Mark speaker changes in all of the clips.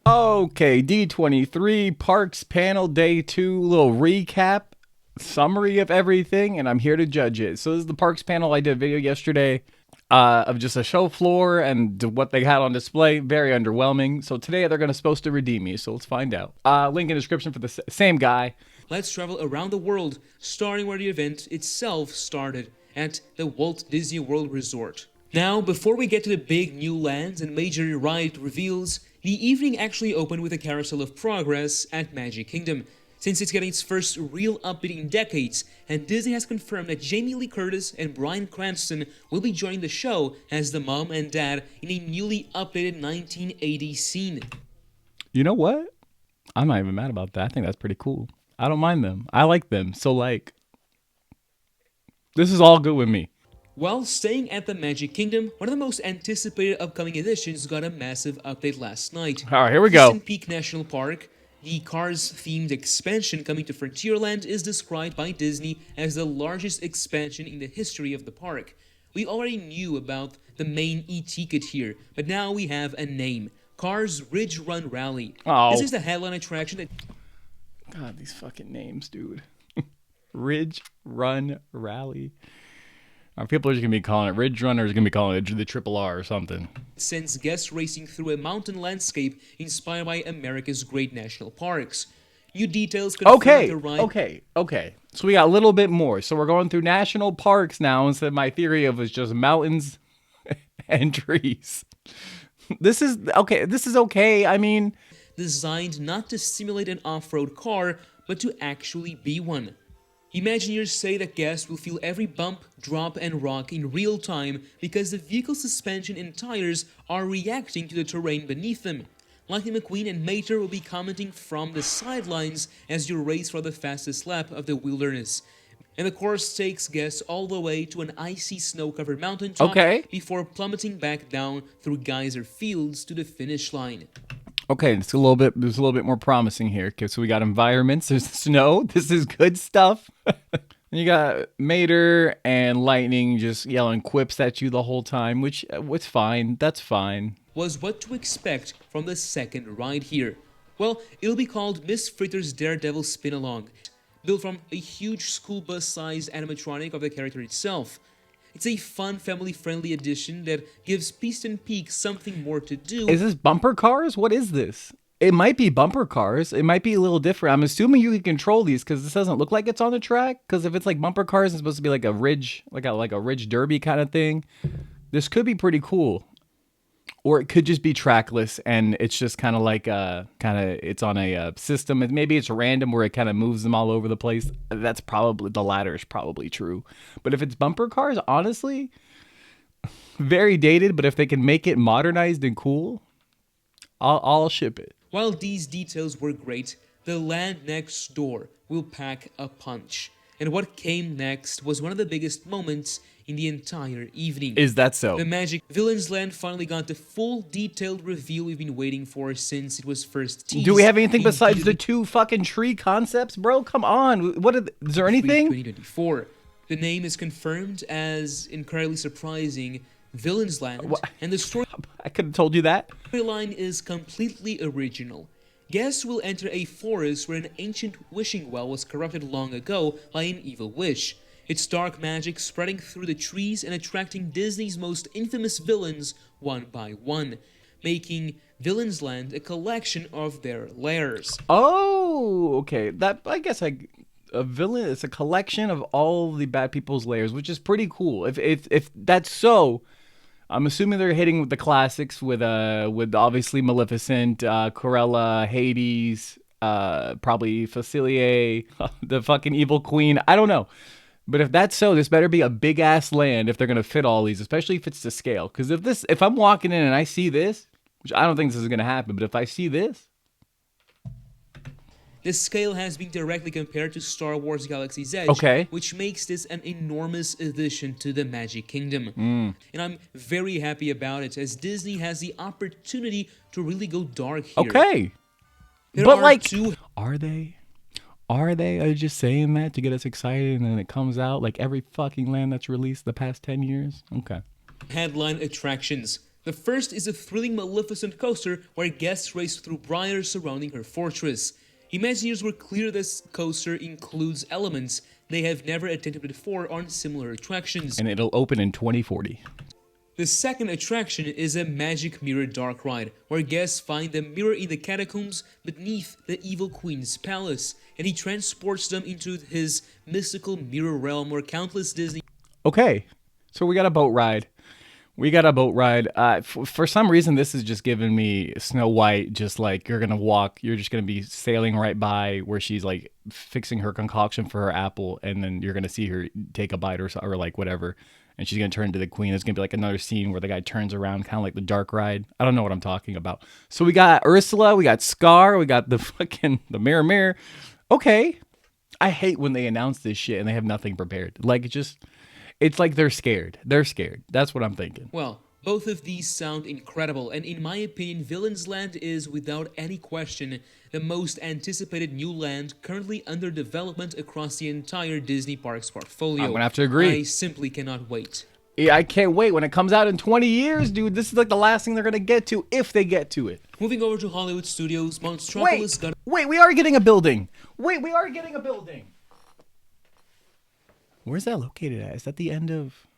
Speaker 1: Okay, D23 Parks Panel Day 2, little recap, summary of everything, and I'm here to judge it. So this is the Parks panel. I did a video yesterday of just a show floor and what they had on display. Very underwhelming. So today they're supposed to redeem me, so let's find out. Link in the description for the same guy.
Speaker 2: Let's travel around the world, starting where the event itself started, at the Walt Disney World Resort. Now, before we get to the big new lands and major ride reveals, the evening actually opened with a carousel of progress at Magic Kingdom, since it's getting its first real update in decades, and Disney has confirmed that Jamie Lee Curtis and Bryan Cranston will be joining the show as the mom and dad in a newly updated 1980 scene.
Speaker 1: You know what? I'm not even mad about that. I think that's pretty cool. I don't mind them. I like them. So, like, this is all good with me.
Speaker 2: While staying at the Magic Kingdom, one of the most anticipated upcoming additions got a massive update last night.
Speaker 1: All right, here we go.
Speaker 2: In Peak National Park, the Cars-themed expansion coming to Frontierland is described by Disney as the largest expansion in the history of the park. We already knew about the main e-ticket here, but now we have a name. Cars Ridge Run Rally.
Speaker 1: Oh.
Speaker 2: This is the headline attraction that...
Speaker 1: God, these fucking names, dude. Ridge Run Rally. People are just going to be calling it Ridge Runner, is going to be calling it the Triple R or something.
Speaker 2: sends guests racing through a mountain landscape inspired by America's great national parks. New details confirm the ride.
Speaker 1: Okay. So we got a little bit more. So we're going through national parks now instead of my theory of it's just mountains and trees. This is okay. I mean,
Speaker 2: Designed not to simulate an off-road car, but to actually be one. Imagineers say that guests will feel every bump, drop, and rock in real time because the vehicle's suspension and tires are reacting to the terrain beneath them. Lightning McQueen and Mater will be commenting from the sidelines as you race for the fastest lap of the wilderness. And the course takes guests all the way to an icy snow-covered mountaintop before plummeting back down through geyser fields to the finish line.
Speaker 1: Okay, it's a little bit more promising here. Okay, so we got environments, there's snow, this is good stuff. You got Mater and Lightning just yelling quips at you the whole time, which was fine, that's fine.
Speaker 2: Was what to expect from the second ride here. Well, it'll be called Miss Fritter's Daredevil Spin-Along, built from a huge school bus-sized animatronic of the character itself. It's a fun, family-friendly addition that gives Piston Peak something more to do.
Speaker 1: Is this bumper cars? What is this? It might be bumper cars. It might be a little different. I'm assuming you can control these because this doesn't look like it's on the track. Because if it's like bumper cars, it's supposed to be like a ridge, like a ridge derby kind of thing. This could be pretty cool. Or it could just be trackless and it's just kind of like it's on a system. Maybe it's random where it kind of moves them all over the place. That's probably, the latter is probably true. But if it's bumper cars, honestly, very dated. But if they can make it modernized and cool, I'll ship it.
Speaker 2: While these details were great, the land next door will pack a punch. And what came next was one of the biggest moments in the entire evening.
Speaker 1: Is that so?
Speaker 2: The Magic Villains Land finally got the full detailed reveal we've been waiting for since it was first teased.
Speaker 1: Do we have anything besides the two fucking tree concepts, bro? Come on. Is there anything?
Speaker 2: 2024. The name is confirmed as incredibly surprising Villains Land, and the story
Speaker 1: I could have told you that.
Speaker 2: Storyline is completely original. Guests will enter a forest where an ancient wishing well was corrupted long ago by an evil wish. Its dark magic spreading through the trees and attracting Disney's most infamous villains one by one, making Villains Land a collection of their lairs.
Speaker 1: Oh, okay. A villain is a collection of all the bad people's lairs, which is pretty cool. If that's so, I'm assuming they're hitting with the classics with obviously Maleficent, Cruella, Hades, probably Facilier, the fucking evil queen. I don't know. But if that's so, this better be a big ass land if they're gonna fit all these, especially if it's to scale. Because if I'm walking in and I see this, which I don't think this is gonna happen, but if I see this,
Speaker 2: the scale has been directly compared to Star Wars Galaxy's Edge, which makes this an enormous addition to the Magic Kingdom. And I'm very happy about it, as Disney has the opportunity to really go dark here.
Speaker 1: Okay. But like, are they? Are they just saying that to get us excited and then it comes out like every fucking land that's released the past 10 years? Okay.
Speaker 2: Headline attractions. The first is a thrilling Maleficent coaster where guests race through briars surrounding her fortress. Imagineers were clear this coaster includes elements they have never attempted before on similar attractions.
Speaker 1: And it'll open in 2040.
Speaker 2: The second attraction is a magic mirror dark ride, where guests find the mirror in the catacombs beneath the evil queen's palace, and he transports them into his mystical mirror realm where countless Disney...
Speaker 1: Okay, so we got a boat ride. For some reason, this is just giving me Snow White, just like you're just gonna be sailing right by where she's like fixing her concoction for her apple, and then you're gonna see her take a bite or like whatever, and she's gonna turn into the queen. It's gonna be like another scene where the guy turns around, kind of like the dark ride. I don't know what I'm talking about. So we got Ursula, we got Scar, we got the mirror. Okay, I hate when they announce this shit and they have nothing prepared. Like it's like they're scared. They're scared. That's what I'm thinking.
Speaker 2: Well, both of these sound incredible, and in my opinion, Villains Land is, without any question, the most anticipated new land currently under development across the entire Disney Parks portfolio.
Speaker 1: I'm gonna have to agree.
Speaker 2: I simply cannot wait.
Speaker 1: Yeah, I can't wait. When it comes out in 20 years, dude, this is like the last thing they're gonna get to, if they get to it.
Speaker 2: Moving over to Hollywood Studios, Monstropolis...
Speaker 1: Wait, we are getting a building. Where's that located at? Is that the end of...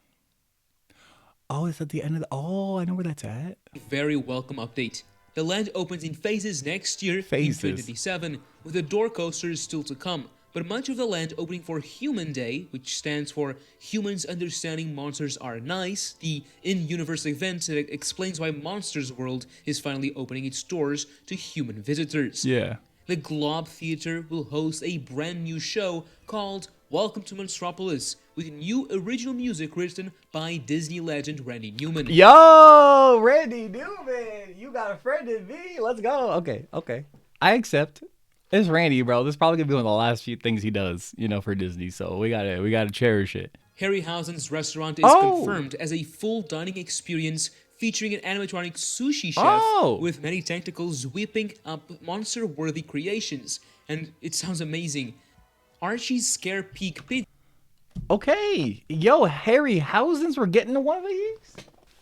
Speaker 1: Oh, it's at the end of the... Oh, I know where that's at.
Speaker 2: Very welcome update. The land opens in phases next year, in
Speaker 1: Phases.
Speaker 2: 2027, with the door coasters still to come. But much of the land opening for Human Day, which stands for Humans Understanding Monsters Are Nice, the in-universe event that explains why Monsters World is finally opening its doors to human visitors.
Speaker 1: Yeah.
Speaker 2: The Globe Theater will host a brand new show called Welcome to Monstropolis, with new original music written by Disney legend Randy Newman.
Speaker 1: Yo, Randy Newman, you got a friend in me. Let's go. Okay. I accept. It's Randy, bro. This is probably gonna be one of the last few things he does, for Disney. So we gotta cherish it.
Speaker 2: Harryhausen's restaurant is confirmed as a full dining experience featuring an animatronic sushi chef with many tentacles whipping up monster-worthy creations. And it sounds amazing. Archie's Scare Peak Pizza.
Speaker 1: Okay. Yo, Harryhausen's, we're getting to one of these?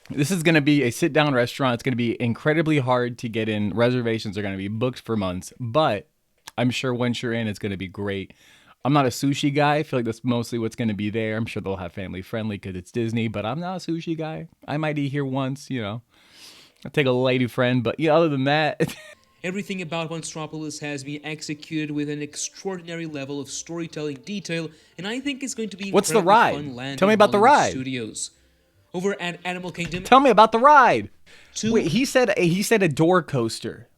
Speaker 1: This is going to be a sit-down restaurant. It's going to be incredibly hard to get in. Reservations are going to be booked for months. But I'm sure once you're in, it's going to be great. I'm not a sushi guy. I feel like that's mostly what's going to be there. I'm sure they'll have family-friendly because it's Disney. But I'm not a sushi guy. I might eat here once, I'll take a lady friend. But other than that...
Speaker 2: Everything about Monstropolis has been executed with an extraordinary level of storytelling detail, and I think it's going to be
Speaker 1: What's the ride?
Speaker 2: Fun land.
Speaker 1: Tell me about the ride.
Speaker 2: Studios. Over at Animal Kingdom.
Speaker 1: Tell me about the ride. Wait, he said a door coaster.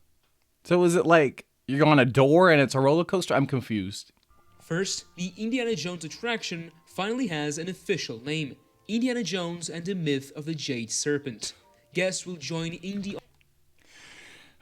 Speaker 1: So is it like you're on a door and it's a roller coaster? I'm confused.
Speaker 2: First, the Indiana Jones attraction finally has an official name: Indiana Jones and the Myth of the Jade Serpent. Guests will join Indy.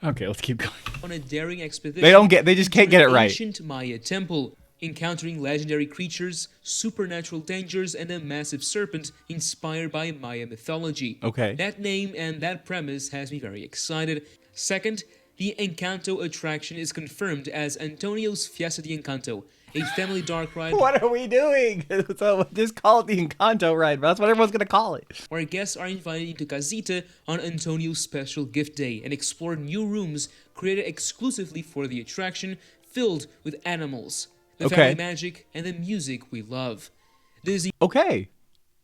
Speaker 1: Okay, let's keep going.
Speaker 2: On a daring expedition.
Speaker 1: They just can't get it right.
Speaker 2: Ancient Maya temple, encountering legendary creatures, supernatural dangers, and a massive serpent inspired by Maya mythology.
Speaker 1: Okay.
Speaker 2: That name and that premise has me very excited. Second, the Encanto attraction is confirmed as Antonio's Fiesta de Encanto, a family dark ride.
Speaker 1: What are we doing? So just call it the Encanto ride, bro. That's what everyone's going to call it.
Speaker 2: Where guests are invited into Casita on Antonio's special gift day and explore new rooms created exclusively for the attraction, filled with animals, the family magic, and the music we love.
Speaker 1: Okay.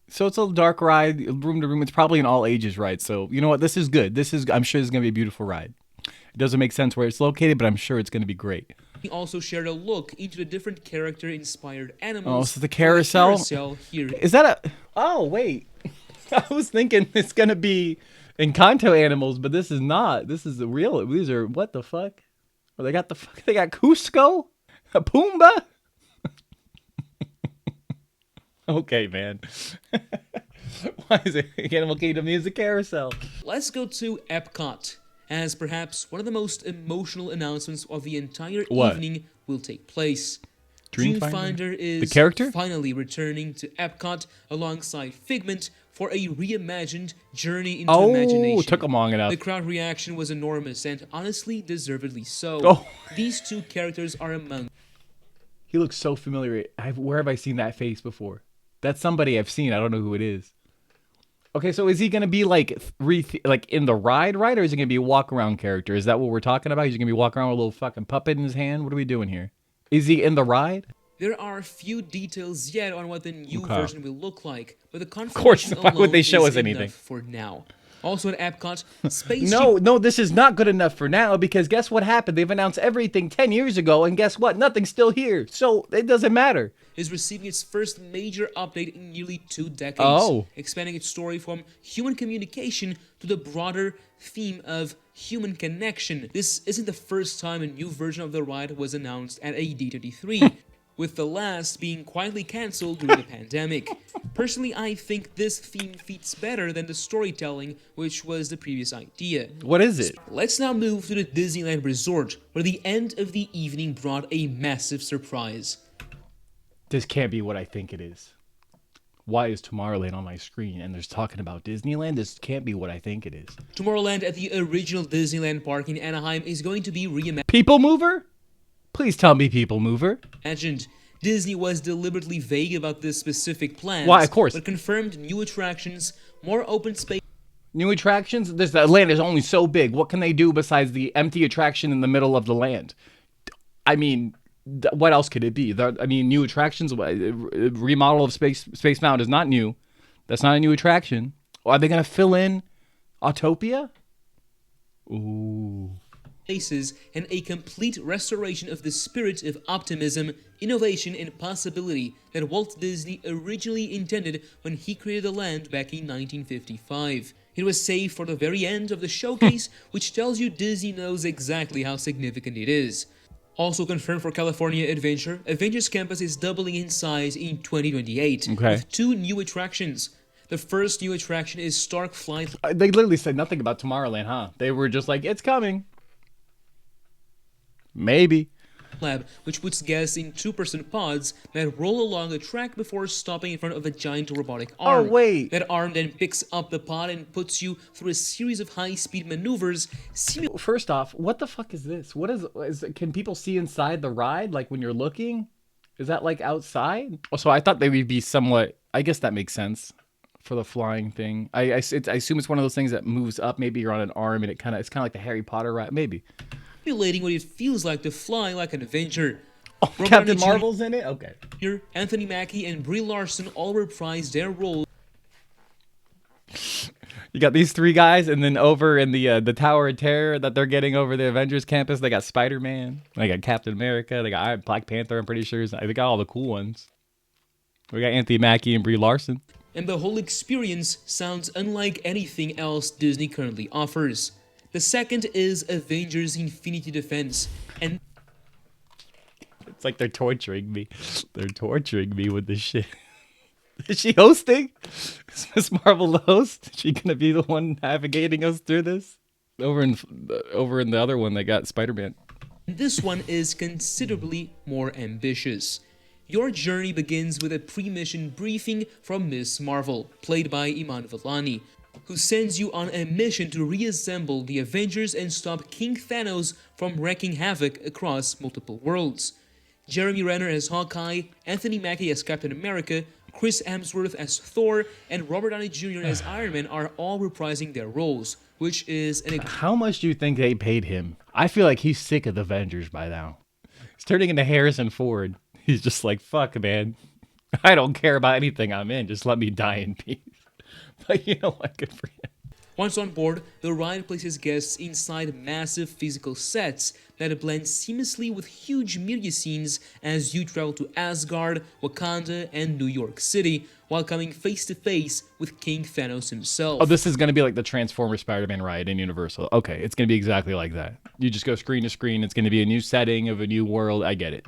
Speaker 1: So it's a dark ride, room to room. It's probably an all ages ride. So you know what? This is good. I'm sure this is going to be a beautiful ride. It doesn't make sense where it's located, but I'm sure it's going to be great.
Speaker 2: We also shared a look into the different character-inspired animals.
Speaker 1: Oh, so the carousel?
Speaker 2: Here.
Speaker 1: Is that a... Oh, wait. I was thinking it's going to be Encanto animals, but this is not. This is the real... These are... What the fuck? Oh, they got Cusco? A Pumbaa? Okay, man. Why is it Animal Kingdom needs a carousel?
Speaker 2: Let's go to Epcot, as perhaps one of the most emotional announcements of the entire evening will take place. Dreamfinder is
Speaker 1: the character
Speaker 2: finally returning to Epcot alongside Figment for a reimagined journey into imagination.
Speaker 1: Oh, took them long enough.
Speaker 2: The crowd reaction was enormous and honestly deservedly so.
Speaker 1: Oh.
Speaker 2: These two characters are among...
Speaker 1: He looks so familiar. Where have I seen that face before? That's somebody I've seen. I don't know who it is. Okay, so is he gonna be like like in the ride, right, or is he gonna be a walk around character? Is that what we're talking about? He's gonna be walking around with a little fucking puppet in his hand. What are we doing here? Is he in the ride?
Speaker 2: There are few details yet on what the new
Speaker 1: Okay.
Speaker 2: version will look like, but the
Speaker 1: Of course.
Speaker 2: confirmation
Speaker 1: Why would
Speaker 2: alone
Speaker 1: they show
Speaker 2: is
Speaker 1: us anything?
Speaker 2: enough for now. Also at Epcot, spaceship
Speaker 1: No, no, this is not good enough for now because guess what happened? They've announced everything 10 years ago, and guess what? Nothing's still here. So it doesn't matter.
Speaker 2: is receiving its first major update in nearly 2 decades,
Speaker 1: Oh.
Speaker 2: expanding its story from human communication to the broader theme of human connection. This isn't the first time a new version of the ride was announced at a D23, with the last being quietly cancelled during the pandemic. Personally, I think this theme fits better than the storytelling, which was the previous idea.
Speaker 1: What is it?
Speaker 2: Let's now move to the Disneyland Resort, where the end of the evening brought a massive surprise.
Speaker 1: This can't be what I think it is. Why is Tomorrowland on my screen and there's talking about Disneyland? This can't be what I think it is.
Speaker 2: Tomorrowland at the original Disneyland park in Anaheim is going to be
Speaker 1: People Mover? Please tell me People Mover.
Speaker 2: reimagined. Disney was deliberately vague about this specific plans,
Speaker 1: Why, of course.
Speaker 2: but confirmed new attractions, more open space,
Speaker 1: New attractions? The land is only so big. What can they do besides the empty attraction in the middle of the land? I mean, what else could it be? New attractions. Remodel of Space Mountain is not new. That's not a new attraction. Are they gonna fill in Autopia? Ooh.
Speaker 2: spaces, and a complete restoration of the spirit of optimism, innovation, and possibility that Walt Disney originally intended when he created the land back in 1955. It was saved for the very end of the showcase, which tells you Disney knows exactly how significant it is. Also confirmed for California Adventure, Avengers Campus is doubling in size in 2028,
Speaker 1: Okay.
Speaker 2: with 2 new attractions. The first new attraction is Stark Flight
Speaker 1: They literally said nothing about Tomorrowland, huh? They were just like, it's coming. Maybe.
Speaker 2: Lab, which puts guests in 2-person pods that roll along a track before stopping in front of a giant robotic arm.
Speaker 1: wait.
Speaker 2: That arm then picks up the pod and puts you through a series of high-speed maneuvers,
Speaker 1: First off, what the fuck is this? What is can people see inside the ride, like when you're looking? Is that like outside? Oh, so I thought they would be somewhat, I guess that makes sense for the flying thing. I assume it's one of those things that moves up. Maybe you're on an arm and it's kind of like the Harry Potter ride. Maybe.
Speaker 2: simulating what it feels like to fly like an Avenger.
Speaker 1: Oh,
Speaker 2: Robert
Speaker 1: Captain
Speaker 2: Downey
Speaker 1: Marvel's in it? Okay.
Speaker 2: Jr., Anthony Mackie, and Brie Larson all reprised their roles
Speaker 1: You got these 3 guys, and then over in the Tower of Terror that they're getting over the Avengers campus, they got Spider-Man, they got Captain America, they got Black Panther. I'm pretty sure they got all the cool ones. We got Anthony Mackie and Brie Larson.
Speaker 2: and the whole experience sounds unlike anything else Disney currently offers. The second is Avengers Infinity Defense, and
Speaker 1: It's like they're torturing me. They're torturing me with this shit. Is she hosting? Is Miss Marvel the host? Is she gonna be the one navigating us through this? Over in the other one, they got Spider-Man.
Speaker 2: this one is considerably more ambitious. Your journey begins with a pre-mission briefing from Miss Marvel, played by Iman Vellani, who sends you on a mission to reassemble the Avengers and stop King Thanos from wreaking havoc across multiple worlds. Jeremy Renner as Hawkeye, Anthony Mackie as Captain America, Chris Hemsworth as Thor, and Robert Downey Jr. as Iron Man are all reprising their roles, which is an
Speaker 1: How much do you think they paid him? I feel like he's sick of the Avengers by now. He's turning into Harrison Ford. He's just like, fuck, man. I don't care about anything I'm in. Just let me die in peace. But you know what? Good for him.
Speaker 2: Once on board, the ride places guests inside massive physical sets that blend seamlessly with huge media scenes as you travel to Asgard, Wakanda, and New York City, while coming face to face with King Thanos himself.
Speaker 1: Oh, this is going to be like the Transformers Spider-Man ride in Universal. Okay, it's going to be exactly like that. You just go screen to screen. It's going to be a new setting of a new world. I get it.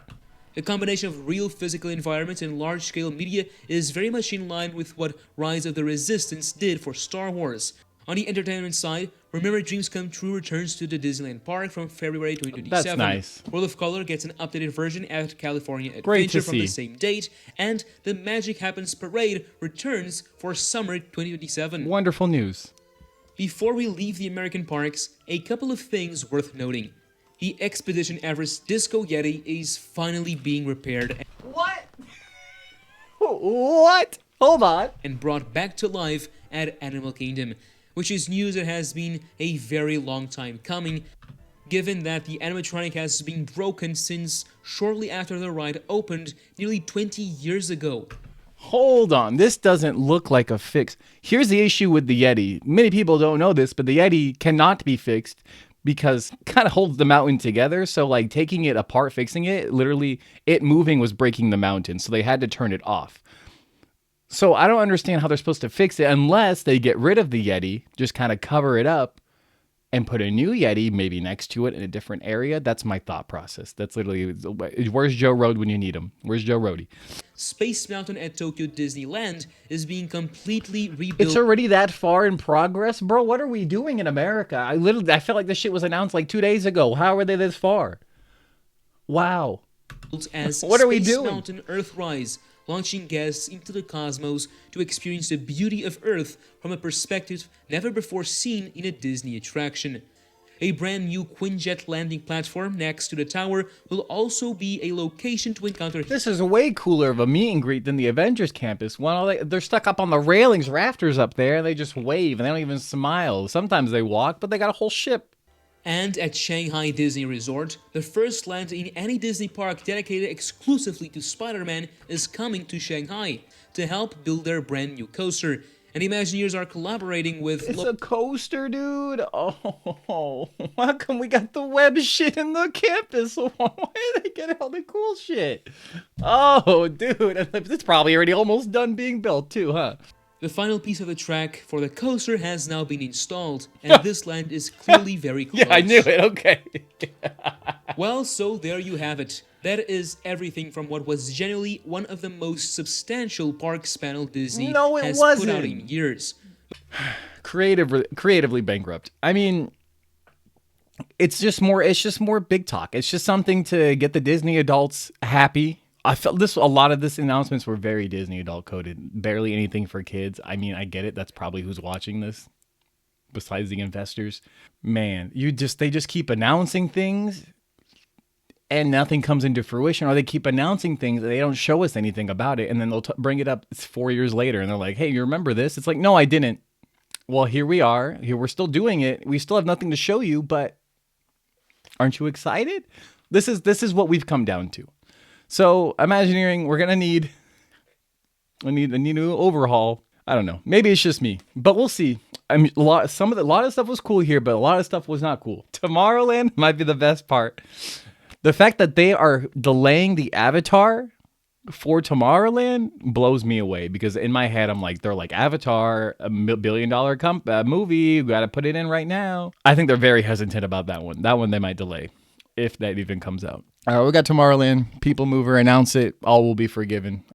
Speaker 2: The combination of real physical environments and large-scale media is very much in line with what Rise of the Resistance did for Star Wars. On the entertainment side, Remember Dreams Come True returns to the Disneyland Park from February 2027.
Speaker 1: That's nice.
Speaker 2: World of Color gets an updated version at California
Speaker 1: Great to
Speaker 2: Adventure from the
Speaker 1: see.
Speaker 2: same date, and the Magic Happens Parade returns for summer 2027.
Speaker 1: Wonderful news.
Speaker 2: Before we leave the American parks, a couple of things worth noting. The Expedition Everest Disco Yeti is finally being repaired.
Speaker 1: What? What? Hold on.
Speaker 2: and brought back to life at Animal Kingdom, which is news that has been a very long time coming, given that the animatronic has been broken since shortly after the ride opened nearly 20 years ago.
Speaker 1: Hold on. This doesn't look like a fix. Here's the issue with the Yeti. Many people don't know this, but the Yeti cannot be fixed because it kind of holds the mountain together. So like taking it apart, fixing it, literally it moving was breaking the mountain. So they had to turn it off. So I don't understand how they're supposed to fix it unless they get rid of the Yeti, just kind of cover it up and put a new Yeti maybe next to it in a different area. That's my thought process. That's literally, where's Joe Road when you need him? Where's Joe Roadie?
Speaker 2: Space Mountain at Tokyo Disneyland is being completely rebuilt.
Speaker 1: It's already that far in progress, bro. What are we doing in America? I feel like this shit was announced like 2 days ago. How are they this far? Wow.
Speaker 2: As
Speaker 1: What are we
Speaker 2: Space
Speaker 1: doing?
Speaker 2: Mountain Earthrise, launching guests into the cosmos to experience the beauty of Earth from a perspective never before seen in a Disney attraction. A brand new Quinjet landing platform next to the tower will also be a location to encounter.
Speaker 1: This is way cooler of a meet and greet than the Avengers campus. They're stuck up on the railings, rafters up there, and they just wave and they don't even smile. Sometimes they walk, but they got a whole ship.
Speaker 2: And at Shanghai Disney Resort, the first land in any Disney park dedicated exclusively to Spider-Man is coming to Shanghai to help build their brand new coaster. And Imagineers are collaborating with...
Speaker 1: It's a coaster, dude. Oh, how come we got the web shit in the campus? Why are they getting all the cool shit? Oh, dude. It's probably already almost done being built too, huh?
Speaker 2: The final piece of the track for the coaster has now been installed, and this land is clearly very close.
Speaker 1: Yeah, I knew it. Okay.
Speaker 2: Well, so there you have it. That is everything from what was genuinely one of the most substantial parks panel Disney has put out in years.
Speaker 1: Creatively bankrupt. I mean, it's just more big talk. It's just something to get the Disney adults happy. I felt a lot of this announcements were very Disney adult coded. Barely anything for kids. I mean, I get it. That's probably who's watching this besides the investors. Man, they just keep announcing things and nothing comes into fruition, or they keep announcing things and they don't show us anything about it, and then they'll bring it up 4 years later and they're like, "Hey, you remember this?" It's like, "No, I didn't." Well, here we are. Here we're still doing it. We still have nothing to show you, but aren't you excited? This is what we've come down to. So, Imagineering, we're gonna need a new overhaul. I don't know. Maybe it's just me, but we'll see. I mean, a lot of stuff was cool here, but a lot of stuff was not cool. Tomorrowland might be the best part. The fact that they are delaying the Avatar for Tomorrowland blows me away, because in my head I'm like, they're like, Avatar, $1 billion movie, you got to put it in right now. I think they're very hesitant about that one. That one they might delay, if that even comes out. All right, we got Tomorrowland. People Mover, announce it. All will be forgiven.